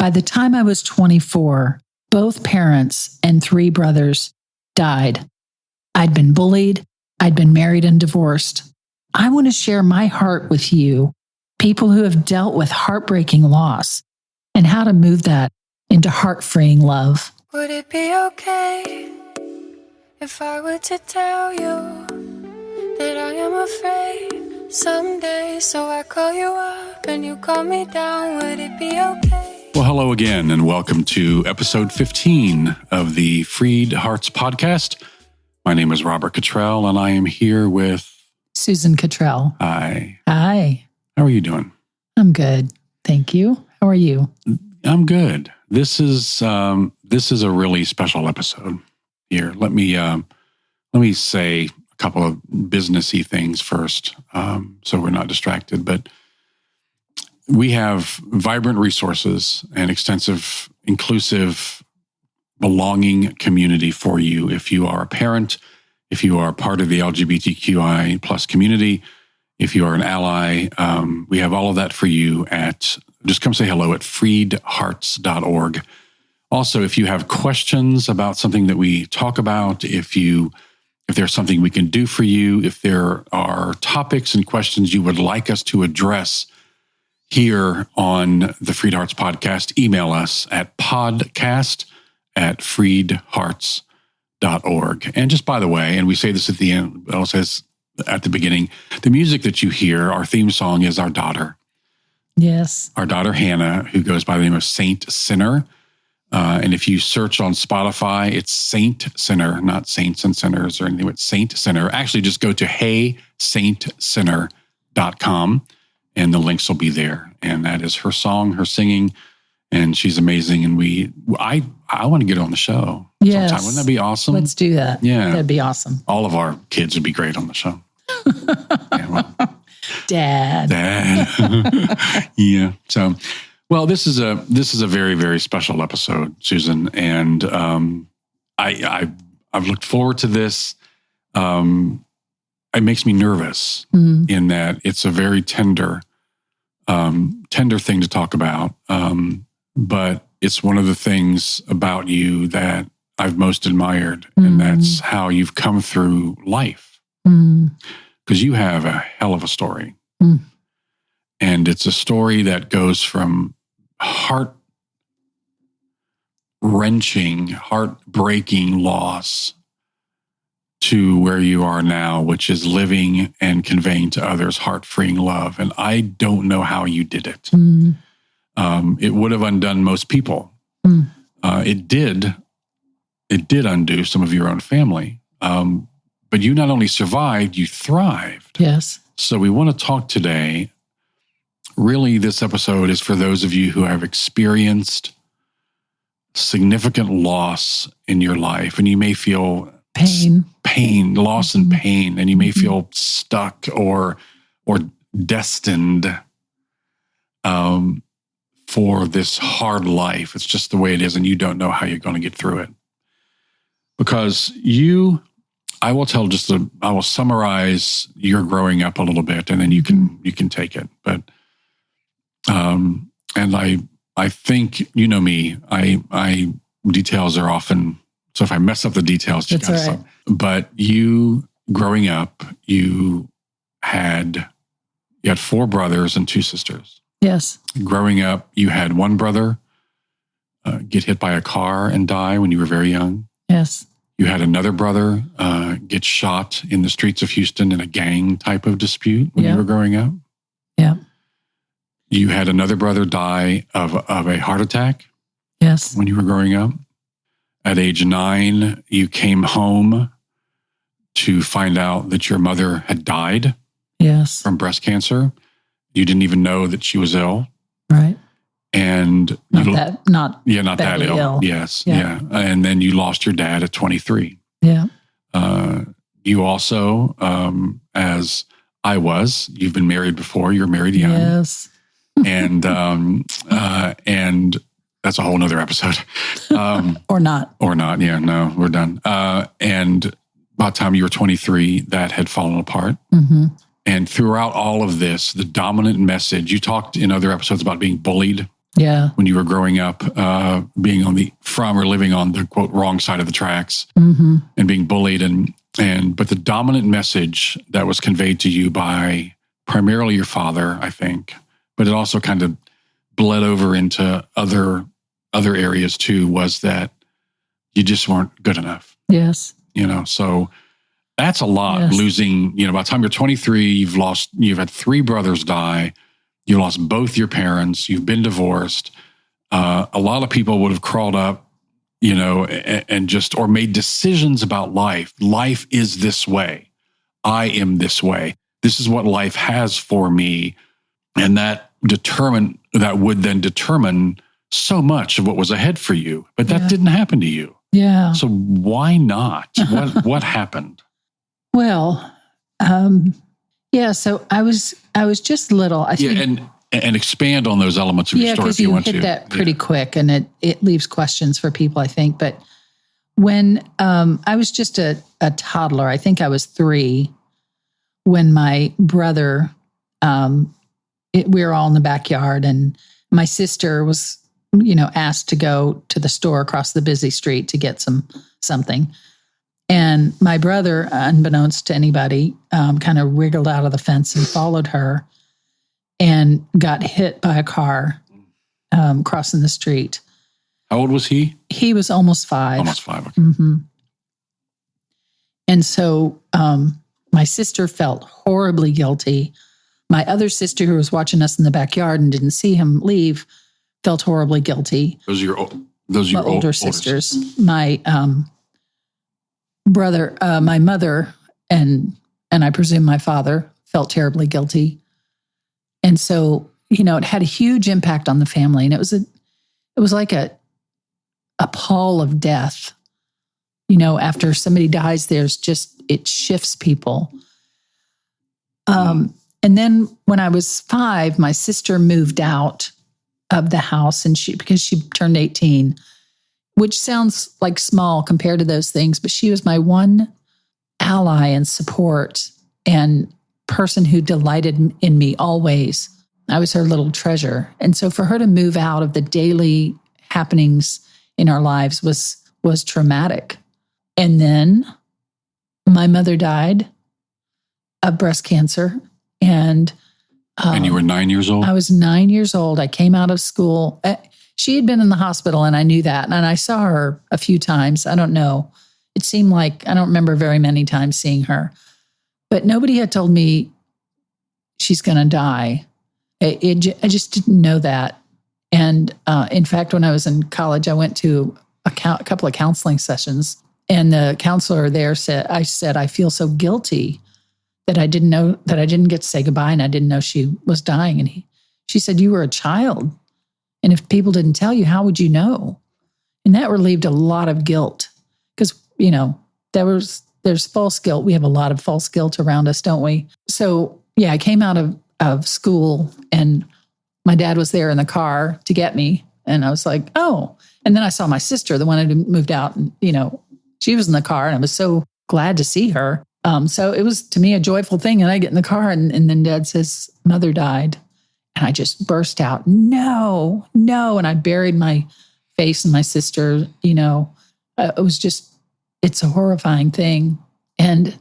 By the time I was 24, both parents and 3 brothers died. I'd been bullied. I'd been married and divorced. I want to share my heart with you, people who have dealt with heartbreaking loss, and how to move that into heart-freeing love. Would it be okay if I were to tell you that I am afraid someday? So I call you up and you call me down. Would it be okay? Well, hello again, and welcome to episode 15 of the FreedHearts podcast. My name is Robert Cottrell, and I am here with Susan Cottrell. Hi. Hi. How are you doing? I'm good. Thank you. How are you? I'm good. This is a really special episode here. Let me say a couple of businessy things first, so we're not distracted. But we have vibrant resources and extensive, inclusive, belonging community for you. If you are a parent, if you are part of the LGBTQI plus community, if you are an ally, we have all of that for you just come say hello at freedhearts.org. Also, if you have questions about something that we talk about, if there's something we can do for you, if there are topics and questions you would like us to address here on the FreedHearts podcast, email us at podcast@freedhearts.org. And just by the way, and we say this at the end, but also says at the beginning, the music that you hear, our theme song, is our daughter. Yes. Our daughter, Hannah, who goes by the name of Saint Sinner. And if you search on Spotify, it's Saint Sinner, not Saints and Sinners or anything, but Saint Sinner. Actually, just go to heysaintsinner.com and the links will be there. And that is her song, her singing, and she's amazing. And I want to get her on the show yes. sometime. Wouldn't that be awesome? Let's do that. Yeah. That'd be awesome. All of our kids would be great on the show. Yeah, well. Dad. Yeah. So, well, this is a very, very special episode, Susan, and I've looked forward to this. It makes me nervous in that it's a very tender thing to talk about, but it's one of the things about you that I've most admired, and that's how you've come through life. Because you have a hell of a story. And it's a story that goes from heart-wrenching, heartbreaking loss to where you are now, which is living and conveying to others heart-freeing love. And I don't know how you did it. It would have undone most people. It did undo some of your own family. But you not only survived, you thrived. Yes. So we want to talk today. Really, this episode is for those of you who have experienced significant loss in your life, and you may feel loss and pain, and you may feel stuck or destined for this hard life. It's just the way it is, and you don't know how you're going to get through it. Because I will summarize your growing up a little bit, and then you can take it. But and I think, you know me, I details are often, so if I mess up the details, you that's all right. But you growing up, you had 4 brothers and 2 sisters. Yes. Growing up, you had one brother get hit by a car and die when you were very young. Yes. You had another brother get shot in the streets of Houston in a gang type of dispute when you were growing up. Yeah. You had another brother die of a heart attack. Yes. When you were growing up. At age 9, you came home to find out that your mother had died. Yes. From breast cancer. You didn't even know that she was ill. Right. And not that ill. Yes. Yeah. And then you lost your dad at 23. Yeah. You also, as I was, you've been married before. You're married young. Yes. And that's a whole nother episode. Or not. Yeah, no, we're done. And by the time you were 23, that had fallen apart. And throughout all of this, the dominant message, you talked in other episodes about being bullied. Yeah. when you were growing up, being living on the quote wrong side of the tracks, and being bullied, but the dominant message that was conveyed to you by primarily your father, I think, but it also kind of bled over into other areas too, was that you just weren't good enough. Yes. So that's a lot. Yes. Losing, by the time you're 23, you've had 3 brothers die. You lost both your parents. You've been divorced. A lot of people would have crawled up, or made decisions about life. Life is this way. I am this way. This is what life has for me. And that would then determine so much of what was ahead for you. But that didn't happen to you. Yeah. So why not? What happened? Well, so I was just little. I think, and expand on those elements of your story if you want to. Yeah, because you hit that pretty quick, and it leaves questions for people, I think. But when I was just a toddler, I think I was 3, when my brother, we were all in the backyard, and my sister was, asked to go to the store across the busy street to get something. And my brother, unbeknownst to anybody, kind of wriggled out of the fence and followed her and got hit by a car crossing the street. How old was he? He was almost 5. Almost 5. Okay. Mm-hmm. And so my sister felt horribly guilty. My other sister, who was watching us in the backyard and didn't see him leave, felt horribly guilty. Those are your older sisters. My brother, my mother, and I presume my father felt terribly guilty. And so, it had a huge impact on the family. And it was like a pall of death. After somebody dies, it shifts people. And then when I was 5, my sister moved out of the house, and because she turned 18, which sounds like small compared to those things, but she was my one ally and support and person who delighted in me always. I was her little treasure. And so for her to move out of the daily happenings in our lives was traumatic. And then my mother died of breast cancer. And you were 9 years old? I was 9 years old. I came out of school. She had been in the hospital, and I knew that. And I saw her a few times. I don't know. It seemed like I don't remember very many times seeing her. But nobody had told me she's going to die. I just didn't know that. And in fact, when I was in college, I went to a couple of counseling sessions. And the counselor there said, I feel so guilty that I didn't get to say goodbye, and I didn't know she was dying. And she said, you were a child. And if people didn't tell you, how would you know? And that relieved a lot of guilt, because, there's false guilt. We have a lot of false guilt around us, don't we? So I came out of school, and my dad was there in the car to get me. And I was like, oh. And then I saw my sister, the one who moved out, and, she was in the car, and I was so glad to see her. So it was, to me, a joyful thing. And I get in the car, and then Dad says, Mother died. And I just burst out, no. And I buried my face in my sister. It was just, it's a horrifying thing. And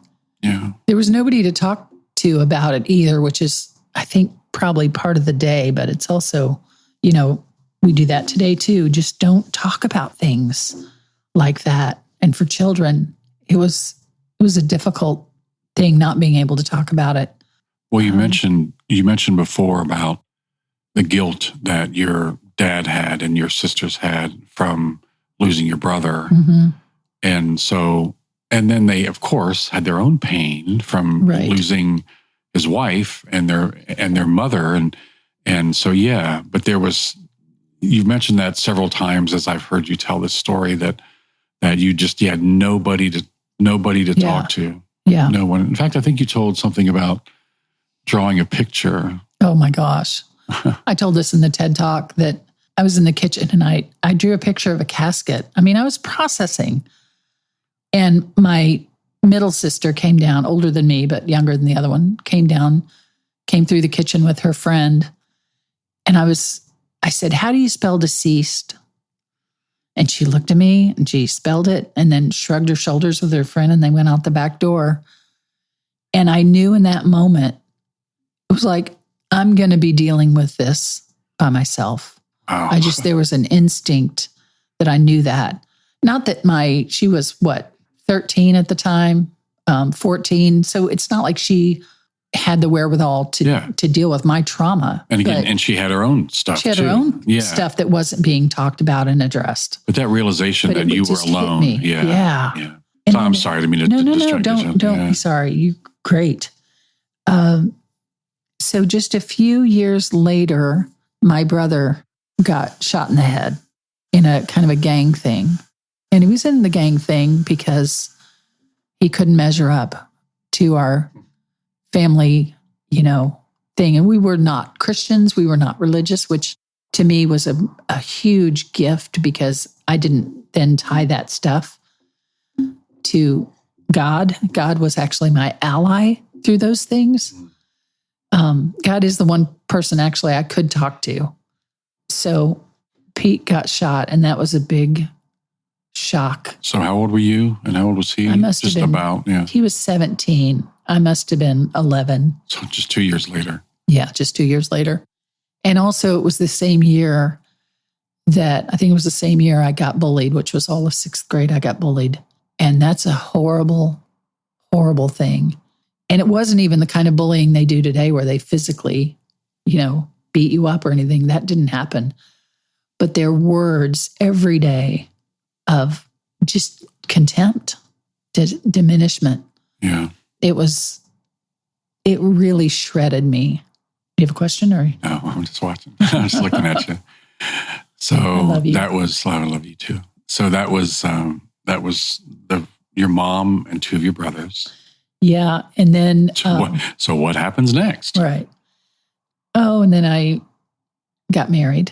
there was nobody to talk to about it either, which is, I think, probably part of the day. But it's also, we do that today too. Just don't talk about things like that. And for children, it was a difficult thing not being able to talk about it. Well, you mentioned before about the guilt that your dad had and your sisters had from losing your brother. Mm-hmm. And then they, of course, had their own pain from losing his wife and their mother. And so, but you've mentioned that several times as I've heard you tell this story, that you just had nobody to talk to. Yeah. No one. In fact, I think you told something about drawing a picture. Oh my gosh. I told this in the TED Talk that I was in the kitchen and I drew a picture of a casket. I mean, I was processing. And my middle sister came down, older than me, but younger than the other one, came through the kitchen with her friend. And I was I said, how do you spell deceased? And she looked at me and she spelled it and then shrugged her shoulders with her friend and they went out the back door. And I knew in that moment, it was like, I'm going to be dealing with this by myself. Oh. There was an instinct that I knew that. Not that she was 13 at the time, 14. So it's not like she had the wherewithal to deal with my trauma. And again, and she had her own stuff. She had her own stuff that wasn't being talked about and addressed. But that realization that you were alone. Yeah. So I'm sorry, I didn't mean to distract you. Don't be sorry. You great. So just a few years later, my brother got shot in the head in a kind of a gang thing. And he was in the gang thing because he couldn't measure up to our family, thing. And we were not Christians. We were not religious, which to me was a huge gift because I didn't then tie that stuff to God. God was actually my ally through those things. God is the one person actually I could talk to. So Pete got shot, and that was a big shock. So how old were you, and how old was he? I must have been, he was 17. I must have been 11. So just 2 years later. Yeah, just 2 years later. And also it was the same year I got bullied, which was all of 6th grade. I got bullied. And that's a horrible, horrible thing. And it wasn't even the kind of bullying they do today where they physically, beat you up or anything. That didn't happen. But their words every day of just contempt, diminishment. Yeah. It really shredded me. Do you have a question or? No, I'm just watching. I'm just looking at you. So I love you. I love you too. So that was your mom and 2 of your brothers. Yeah. And then. So what happens next? Right. Oh, and then I got married.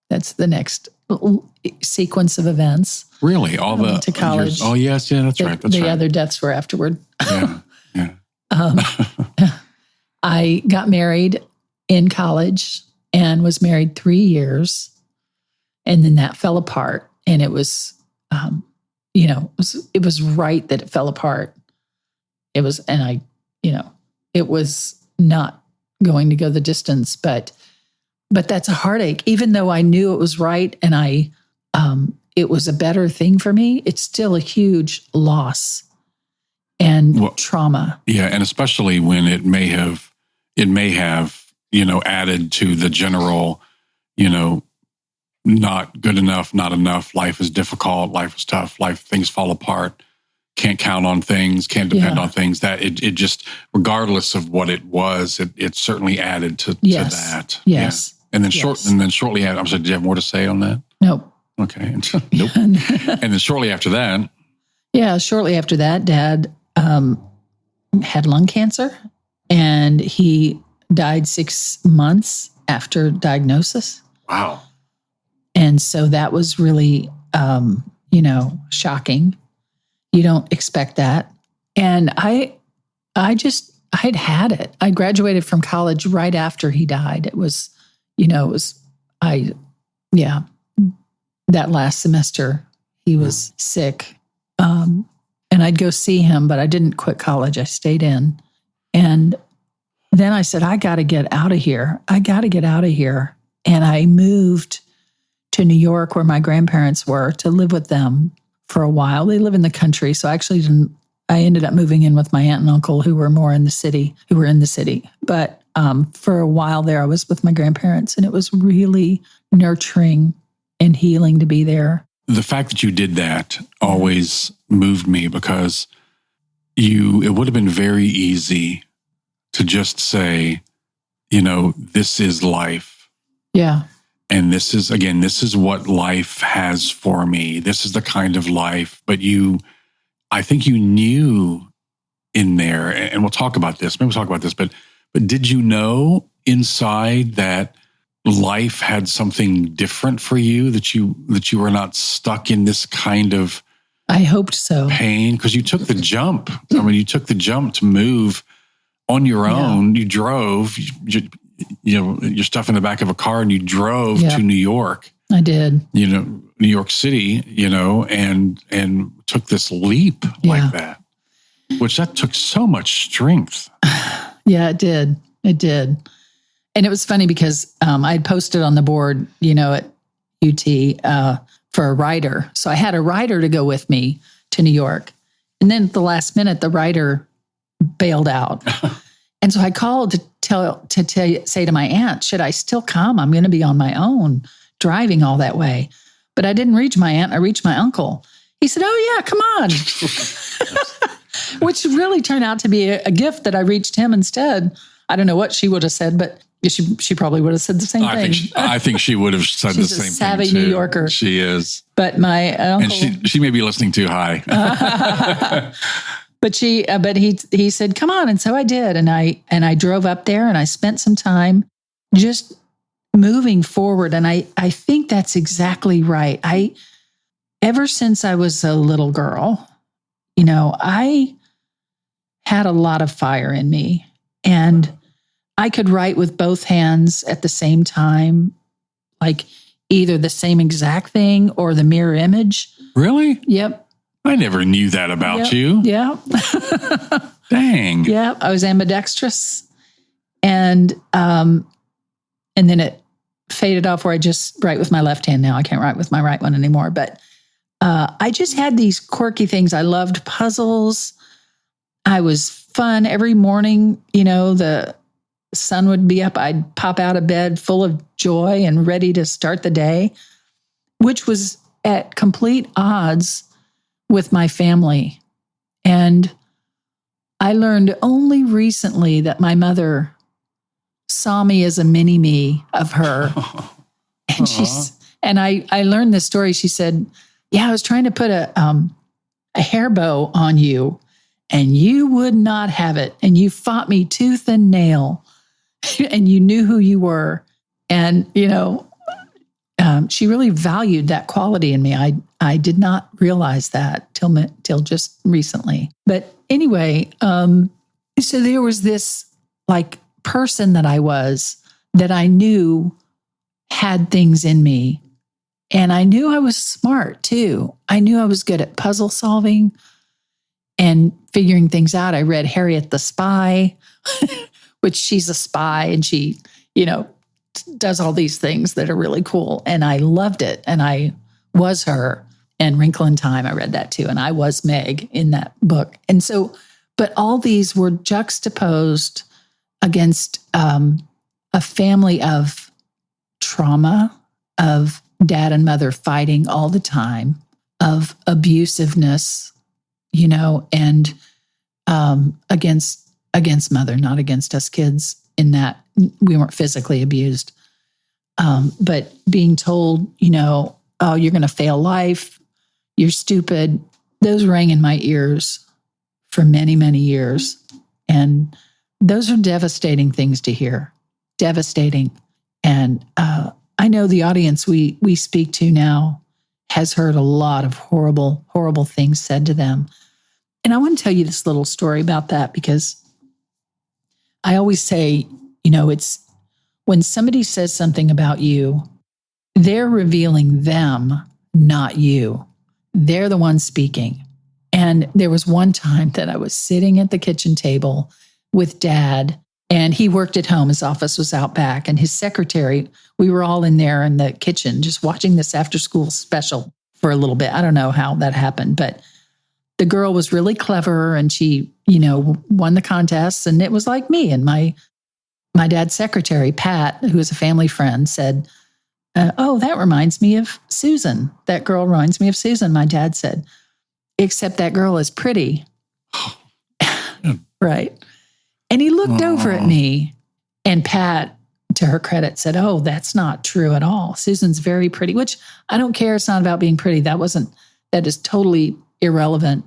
That's the next sequence of events. Really? To college. Oh, yes. Yeah, that's right. The other deaths were afterward. Yeah. I got married in college and was married 3 years. And then that fell apart. And it was, it was right that it fell apart. It was not going to go the distance, but that's a heartache. Even though I knew it was right and it was a better thing for me, it's still a huge loss and trauma. Yeah, and especially when it may have, added to the general, not good enough, not enough, life is difficult, life is tough, things fall apart, can't count on things, can't depend on things, that it just, regardless of what it was, it certainly added to that. Yes. Yeah. And then shortly after, I'm sorry, did you have more to say on that? Nope. Okay. Nope. And then shortly after that. Yeah, shortly after that, Dad had lung cancer, and he died 6 months after diagnosis. Wow. And so that was really, shocking. You don't expect that. And I had it. I graduated from college right after he died. It was, that last semester he was sick. And I'd go see him, but I didn't quit college. I stayed in. And then I said, I got to get out of here. And I moved to New York, where my grandparents were, to live with them for a while. They live in the country. So I ended up moving in with my aunt and uncle who were in the city. But for a while there, I was with my grandparents, and it was really nurturing and healing to be there. The fact that you did that always moved me, because it would have been very easy to just say, this is life. Yeah. And this is what life has for me. This is the kind of life. But I think you knew in there, and we'll talk about this. Maybe we'll talk about this, but did you know inside that life had something different for you, that you were not stuck in this kind of, I hoped so, pain? Because you took the jump. I mean, you took the jump to move on your own. You drove. your stuff in the back of a car and you drove Yeah. to New York. I did. New York City, and took this leap Yeah. like that, which that took so much strength. Yeah, it did. It did. And it was funny because I had posted on the board, at UT for a rider. So I had a rider to go with me to New York. And then at the last minute, the rider bailed out. And so I called to say to my aunt, should I still come? I'm going to be on my own driving all that way. But I didn't reach my aunt. I reached my uncle. He said, oh, yeah, come on. Which really turned out to be a gift that I reached him instead. I don't know what she would have said, but she probably would have said the same thing. I think she would have said the same thing. She's a savvy too. New Yorker. She is. But my uncle, and she may be listening too high. but he said, come on. And so I did. And I drove up there and I spent some time just moving forward. And I think that's exactly right. Ever since I was a little girl, I had a lot of fire in me, and I could write with both hands at the same time, like either the same exact thing or the mirror image. Really? Yep. I never knew that about you. Yeah. Dang. Yeah. I was ambidextrous. And then it faded off where I just write with my left hand now. I can't write with my right one anymore. But I just had these quirky things. I loved puzzles. I was fun every morning. The sun would be up. I'd pop out of bed full of joy and ready to start the day, which was at complete odds with my family. And I learned only recently that my mother saw me as a mini me of her. And I learned this story. She said, yeah, I was trying to put a hair bow on you and you would not have it. And you fought me tooth and nail and you knew who you were. And, she really valued that quality in me. I did not realize that till just recently. But anyway, so there was this person that I was that I knew had things in me. And I knew I was smart too. I knew I was good at puzzle solving and figuring things out. I read Harriet the Spy, which she's a spy and she, does all these things that are really cool. And I loved it. And I was her. And Wrinkle in Time, I read that too. And I was Meg in that book. And so, but all these were juxtaposed against a family of trauma, of dad and mother fighting all the time, of abusiveness, and against mother, not against us kids, in that we weren't physically abused. But being told, oh, you're going to fail life, you're stupid, those rang in my ears for many, many years. And those are devastating things to hear, devastating. And I know the audience we speak to now has heard a lot of horrible, horrible things said to them. And I want to tell you this little story about that, because I always say, it's when somebody says something about you, they're revealing them, not you. They're the ones speaking. And there was one time that I was sitting at the kitchen table with Dad, and he worked at home. His office was out back, and his secretary, we were all in there in the kitchen just watching this after school special for a little bit. I don't know how that happened, but the girl was really clever, and she, won the contest, and it was like me. And my dad's secretary, Pat, who is a family friend, said, oh, that reminds me of Susan. That girl reminds me of Susan, my dad said, except that girl is pretty. Right. And he looked over at me, and Pat, to her credit, said, oh, that's not true at all. Susan's very pretty, which I don't care. It's not about being pretty. That is totally irrelevant.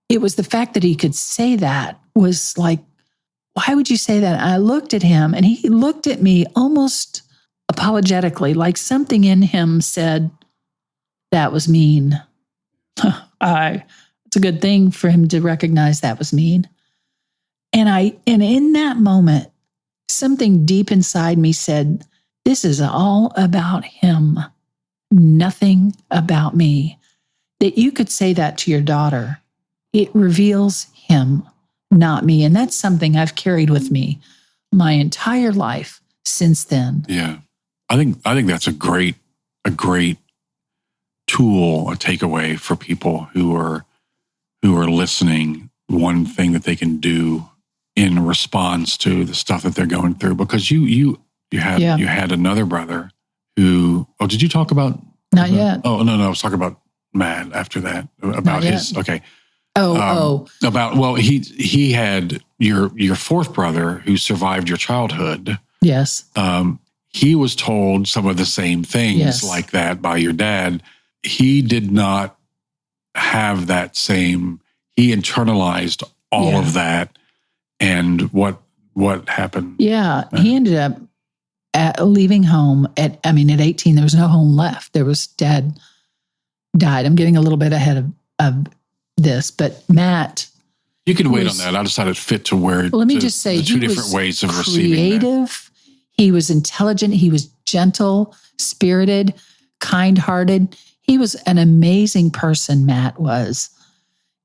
It was the fact that he could say that was like, why would you say that? And I looked at him, and he looked at me almost apologetically, like something in him said, that was mean. It's a good thing for him to recognize that was mean. And in that moment, something deep inside me said, this is all about him, nothing about me. That you could say that to your daughter. It reveals him, not me. And that's something I've carried with me my entire life since then. Yeah. I think that's a great tool, a takeaway for people who are listening. One thing that they can do in response to the stuff that they're going through, because you had another brother who, did you talk about? Not yet. Oh, no, I was talking about Matt after that, about his, okay. He had your fourth brother who survived your childhood. Yes. He was told some of the same things like that by your dad. He did not have that same, he internalized all of that. And what happened? Yeah, he ended up leaving home at 18, there was no home left. Dad died. I'm getting a little bit ahead of this, but Matt. You can wait on that. I decided fit to where. Well, let me just say, the two different ways of receiving that. He was intelligent. He was gentle, spirited, kind-hearted. He was an amazing person, Matt was.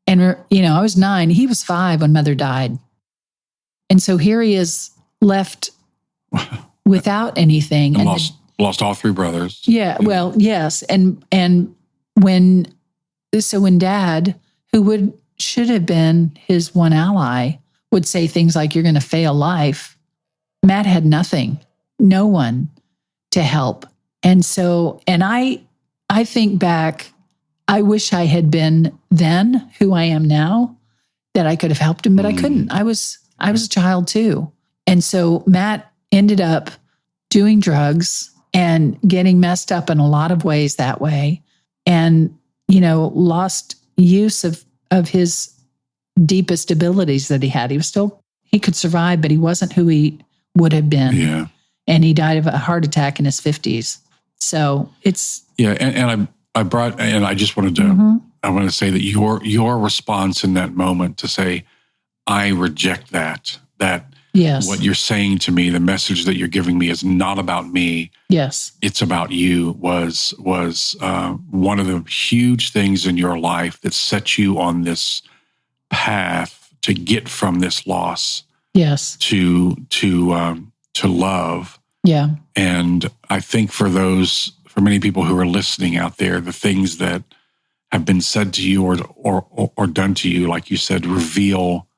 And, I was 9. He was 5 when Mother died. And so here he is left without anything. And lost all 3 brothers. Yeah, well, yes. And when Dad, who should have been his one ally, would say things like, you're going to fail life, Matt had nothing, no one to help. And so, I think back, I wish I had been then who I am now, that I could have helped him, but I couldn't. I was a child too. And so Matt ended up doing drugs and getting messed up in a lot of ways that way. And, lost use of his deepest abilities that he had. He could survive, but he wasn't who he would have been. Yeah. And he died of a heart attack in his 50s. So it's... Yeah, and I just wanted to, I want to say that your response in that moment to say, I reject that yes. What you're saying to me, the message that you're giving me is not about me. Yes. It's about you was one of the huge things in your life that set you on this path to get from this loss. Yes. To love. Yeah. And I think for many people who are listening out there, the things that have been said to you or done to you, like you said, reveal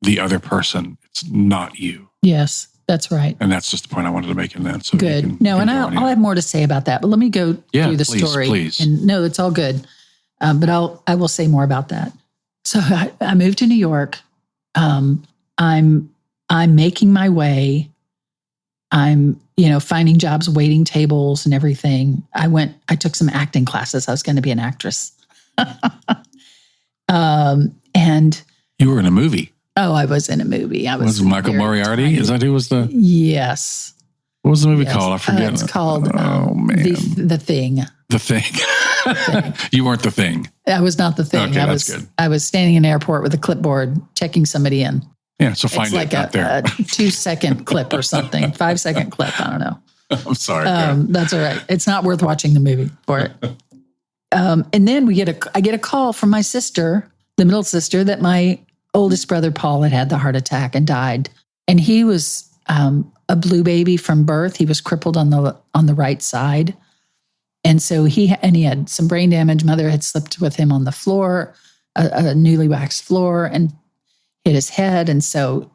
the other person. It's not you. Yes, that's right. And that's just the point I wanted to make in that. So good. I'll have more to say about that, but let me go through the story. Please. And no, it's all good. But I will say more about that. So I moved to New York. I'm making my way. I'm, finding jobs, waiting tables and everything. I took some acting classes. I was going to be an actress. And you were in a movie. Oh, I was in a movie. Was Michael Moriarty? Tiny. Is that who was the? Yes. What was the movie called? I forget. It's called The Thing. The Thing. You weren't the Thing. I was not the Thing. Okay, that's good. I was standing in an airport with a clipboard checking somebody in. Yeah, so find it's it out there. A 2-second clip or something, 5-second clip. I don't know. I'm sorry. That's all right. It's not worth watching the movie for it. And then I get a call from my sister, the middle sister, that my oldest brother Paul had the heart attack and died. And he was a blue baby from birth. He was crippled on the right side. And so he had some brain damage. Mother had slept with him on the floor, a newly waxed floor, and hit his head. And so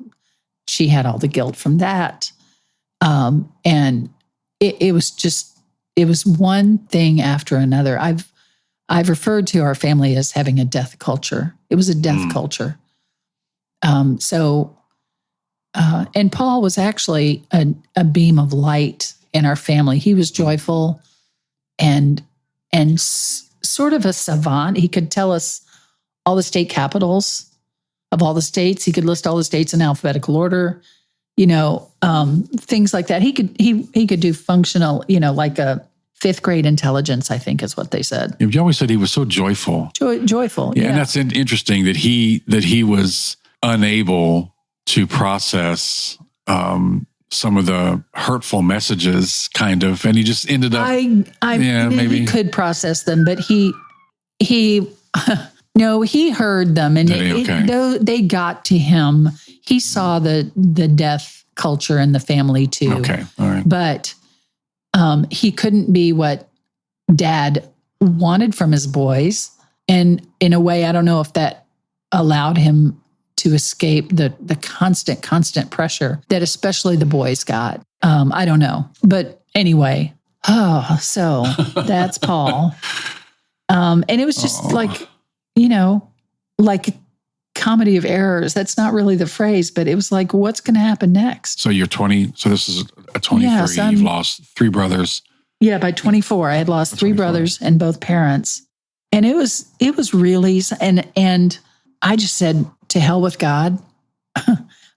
she had all the guilt from that. And it was one thing after another. I've referred to our family as having a death culture. It was a death culture. And Paul was actually a beam of light in our family. He was joyful and sort of a savant. He could tell us all the state capitals of all the states. He could list all the states in alphabetical order, things like that. He could do functional, like a 5th grade intelligence, I think is what they said. You always said he was so joyful. Joyful. Yeah. And that's interesting that he was unable to process some of the hurtful messages, kind of, and he just ended up. Maybe he could process them, but he no, he heard them, and they got to him. He saw the death culture in the family too. Okay, all right, but he couldn't be what Dad wanted from his boys, and in a way, I don't know if that allowed him to escape the constant pressure that especially the boys got. I don't know. But anyway, so that's Paul. And it was just like a comedy of errors. That's not really the phrase, but it was like, what's going to happen next? So you're 20. So this is a 23. Yes, you've lost 3 brothers. Yeah, by 24, I had lost 3 brothers and both parents. And it was really, and I just said, to hell with God.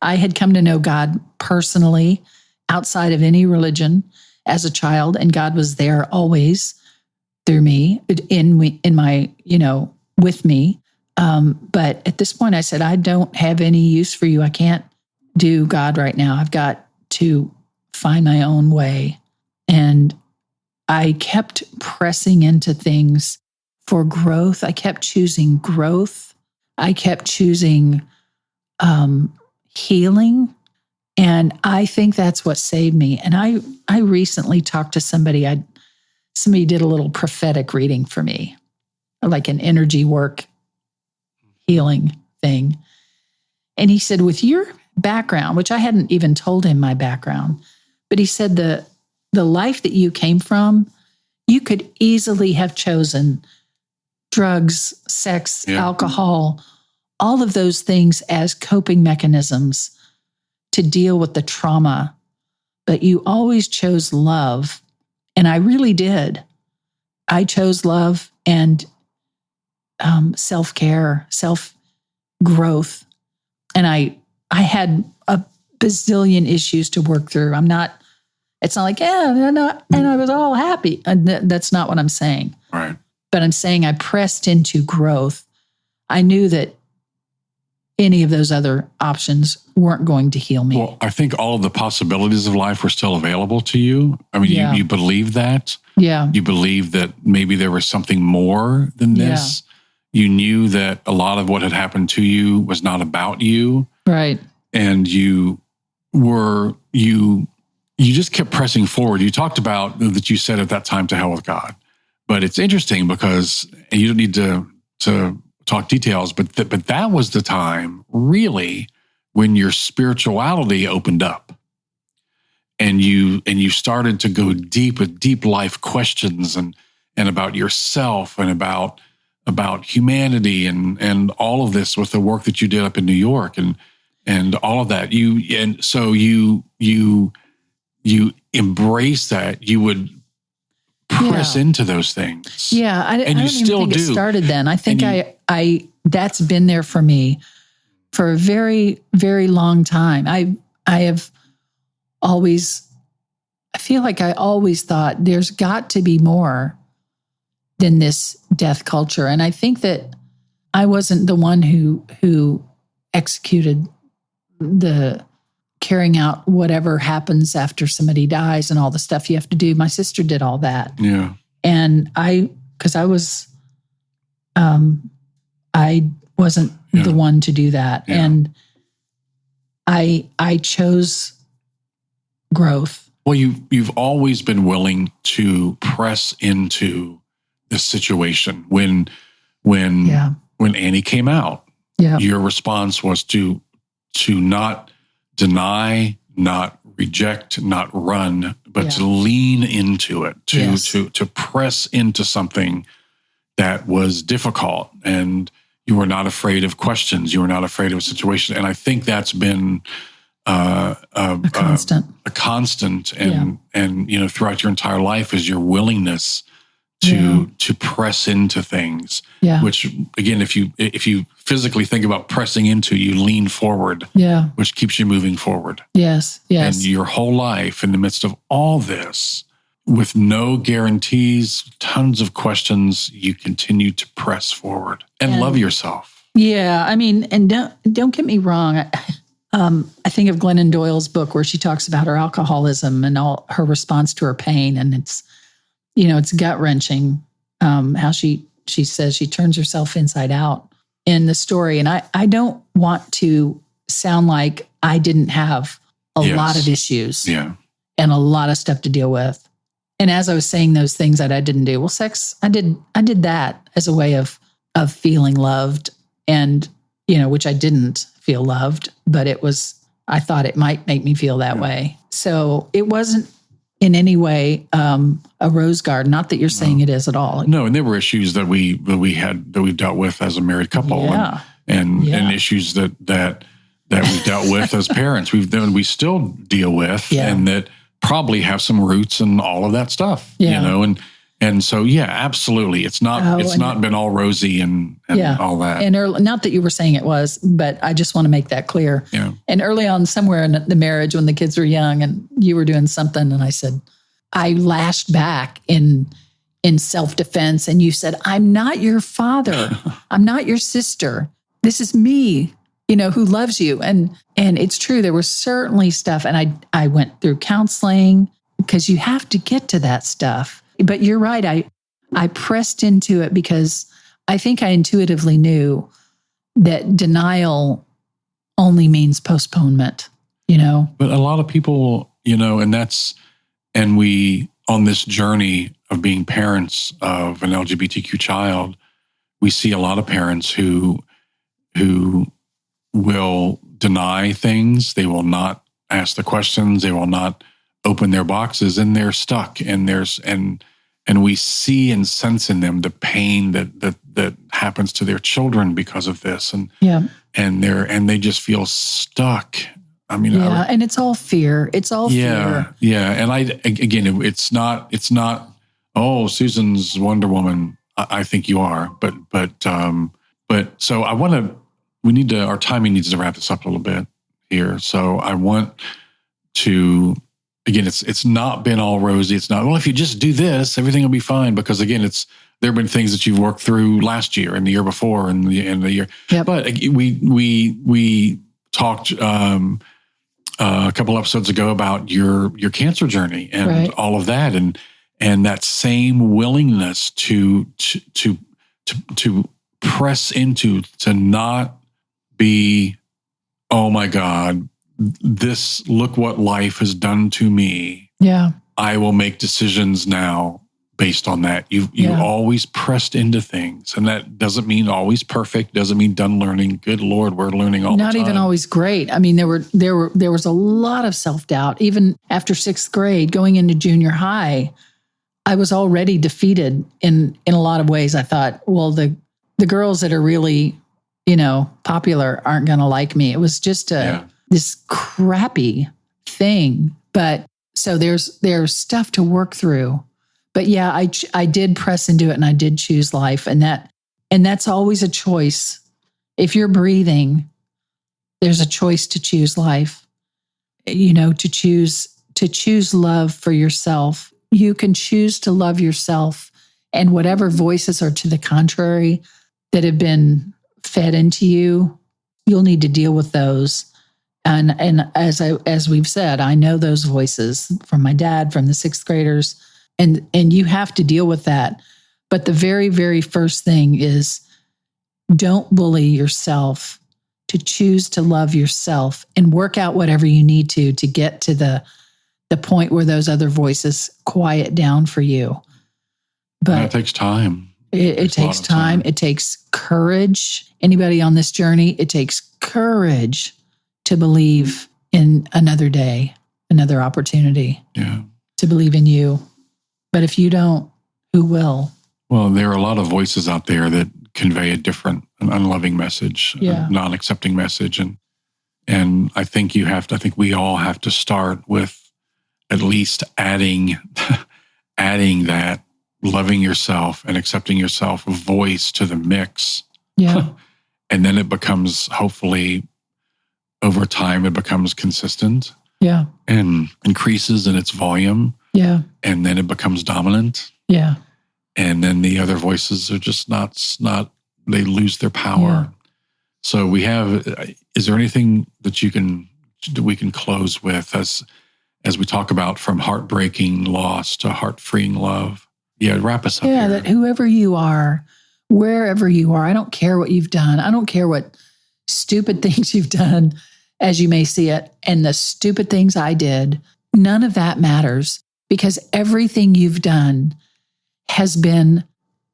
I had come to know God personally outside of any religion as a child, and God was there always through me, in my, with me. But at this point I said, I don't have any use for you. I can't do God right now. I've got to find my own way. And I kept pressing into things for growth. I kept choosing growth. I kept choosing healing. And I think that's what saved me. And I recently talked to somebody. Somebody did a little prophetic reading for me, like an energy work healing thing. And he said, with your background, which I hadn't even told him my background, but he said the life that you came from, you could easily have chosen drugs, sex, alcohol, all of those things as coping mechanisms to deal with the trauma. But you always chose love. And I really did. I chose love and self-care, self-growth. And I had a bazillion issues to work through. It's not like, and I was all happy. That's not what I'm saying. Right. But I'm saying I pressed into growth. I knew that any of those other options weren't going to heal me. Well, I think all of the possibilities of life were still available to you. I mean, you believed that. Yeah. You believed that maybe there was something more than this. Yeah. You knew that a lot of what had happened to you was not about you. Right. And you just kept pressing forward. You talked about that you said at that time, to hell with God. But it's interesting because, and you don't need to talk details, but that was the time really when your spirituality opened up, and you started to go deep with deep life questions and about yourself and about humanity and all of this with the work that you did up in New York and all of that. So you embrace that. You would press into those things. Yeah, I don't even think it started then. I think I that's been there for me for a very, very long time. I feel like I always thought there's got to be more than this death culture. And I think that I wasn't the one who executed the carrying out whatever happens after somebody dies and all the stuff you have to do. My sister did all that. Yeah. And because I wasn't the one to do that. Yeah. And I chose growth. Well, you've always been willing to press into this situation. When Annie came out, your response was to not deny, not reject, not run, but to lean into it, to press into something that was difficult. And you were not afraid of questions. You were not afraid of a situation. And I think that's been a constant and throughout your entire life is your willingness to press into things. Yeah. Which again, if you physically think about pressing into, you lean forward. Yeah. Which keeps you moving forward. Yes. Yes. And your whole life in the midst of all this, with no guarantees, tons of questions, you continue to press forward and love yourself. Yeah. I mean, and don't get me wrong. I think of Glennon Doyle's book where she talks about her alcoholism and all her response to her pain. And it's, it's gut wrenching how she says she turns herself inside out in the story. And I don't want to sound like I didn't have a lot of issues and a lot of stuff to deal with. And as I was saying those things that I didn't do, well, sex, I did that as a way of feeling loved, and, which I didn't feel loved, but I thought it might make me feel that way. So it wasn't in any way a rose garden. Not that you're saying it is at all. No, and there were issues that we dealt with as a married couple, and issues that we dealt with as parents. We still deal with, and that probably have some roots in all of that stuff. And so, absolutely. It's not been all rosy and all that. And not that you were saying it was, but I just want to make that clear. Yeah. And early on, somewhere in the marriage, when the kids were young and you were doing something, and I said, I lashed back in self-defense, and you said, I'm not your father. I'm not your sister. This is me, who loves you. And it's true. There was certainly stuff. And I went through counseling because you have to get to that stuff. But you're right. I pressed into it because I think I intuitively knew that denial only means postponement, But a lot of people, and we, on this journey of being parents of an LGBTQ child, we see a lot of parents who will deny things. They will not ask the questions. They will not open their boxes, and they're stuck. And we see and sense in them the pain that happens to their children because of this, and they just feel stuck. I mean, and it's all fear. It's all fear. Yeah. And it's not. Oh, Susan's Wonder Woman. I think you are, but so I want to. Our timing needs to wrap this up a little bit here. So I want to. Again, it's not been all rosy. It's not, well, if you just do this, everything will be fine. Because again, there have been things that you've worked through last year and the year before and the end of the year. Yep. But we talked a couple episodes ago about your cancer journey and all of that, and that same willingness to press into, to not be, oh my God, look what life has done to me. Yeah. I will make decisions now based on that. You always pressed into things. And that doesn't mean always perfect, doesn't mean done learning. Good Lord, we're learning all the time. Not even always great. I mean, there was a lot of self-doubt. Even after 6th grade, going into junior high, I was already defeated in a lot of ways. I thought, well, the girls that are really, popular aren't going to like me. It was just this crappy thing. But so there's stuff to work through. But I did press into it, and I did choose life. And that's always a choice. If you're breathing, there's a choice to choose life, to choose love for yourself. You can choose to love yourself, and whatever voices are to the contrary that have been fed into you, you'll need to deal with those. And as we've said, I know those voices from my dad, from the 6th graders, and you have to deal with that. But the very, very first thing is, don't bully yourself, to choose to love yourself and work out whatever you need to get to the point where those other voices quiet down for you. But it takes time. It takes time. It takes courage. Anybody on this journey, it takes courage to believe in another day, another opportunity. Yeah. To believe in you. But if you don't, who will? Well, there are a lot of voices out there that convey a different, an unloving message, a non-accepting message. And I think we all have to start with at least adding that loving yourself and accepting yourself voice to the mix. Yeah. And then it becomes, hopefully, over time, it becomes consistent. Yeah. And increases in its volume. Yeah. And then it becomes dominant. Yeah. And then the other voices are just not they lose their power. Yeah. So we have, is there anything that we can close with as we talk about from heartbreaking loss to heart-freeing love? Yeah, wrap us up here. That whoever you are, wherever you are, I don't care what you've done. I don't care what stupid things you've done as you may see it, and the stupid things I did. None of that matters, because everything you've done has been,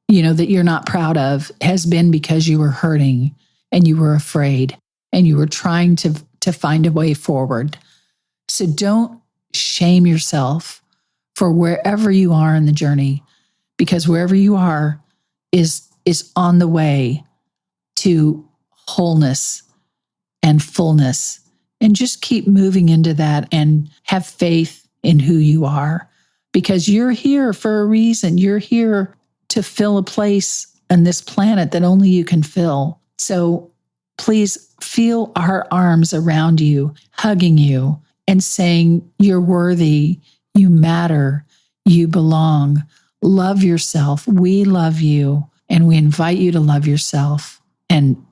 that you're not proud of, has been because you were hurting and you were afraid and you were trying to find a way forward. So don't shame yourself for wherever you are in the journey, because wherever you are is on the way to wholeness and fullness. And just keep moving into that and have faith in who you are, because you're here for a reason. You're here to fill a place on this planet that only you can fill. So please feel our arms around you, hugging you and saying, you're worthy, you matter, you belong. Love yourself. We love you, and we invite you to love yourself. And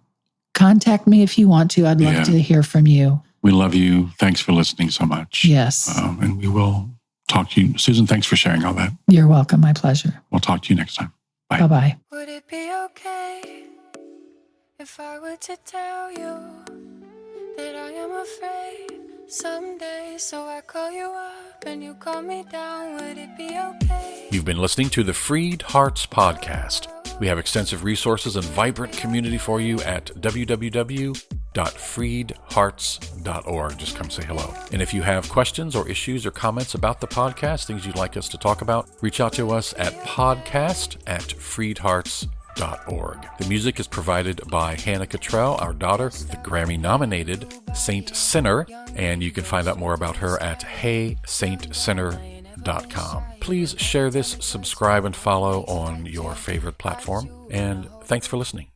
contact me if you want to. I'd love to hear from you. We love you. Thanks for listening so much. Yes. And we will talk to you. Susan, thanks for sharing all that. You're welcome. My pleasure. We'll talk to you next time. Bye. Bye-bye. Would it be okay if I were to tell you that I am afraid someday? So I call you up and you call me down. Would it be okay? You've been listening to the FreedHearts podcast. We have extensive resources and vibrant community for you at www.freedhearts.org. Just come say hello. And if you have questions or issues or comments about the podcast, things you'd like us to talk about, reach out to us at podcast@freedhearts.org. The music is provided by Hannah Cottrell, our daughter, the Grammy-nominated Saint Sinner, and you can find out more about her at heysaintsinner.com. Please share this, subscribe, and follow on your favorite platform, and thanks for listening.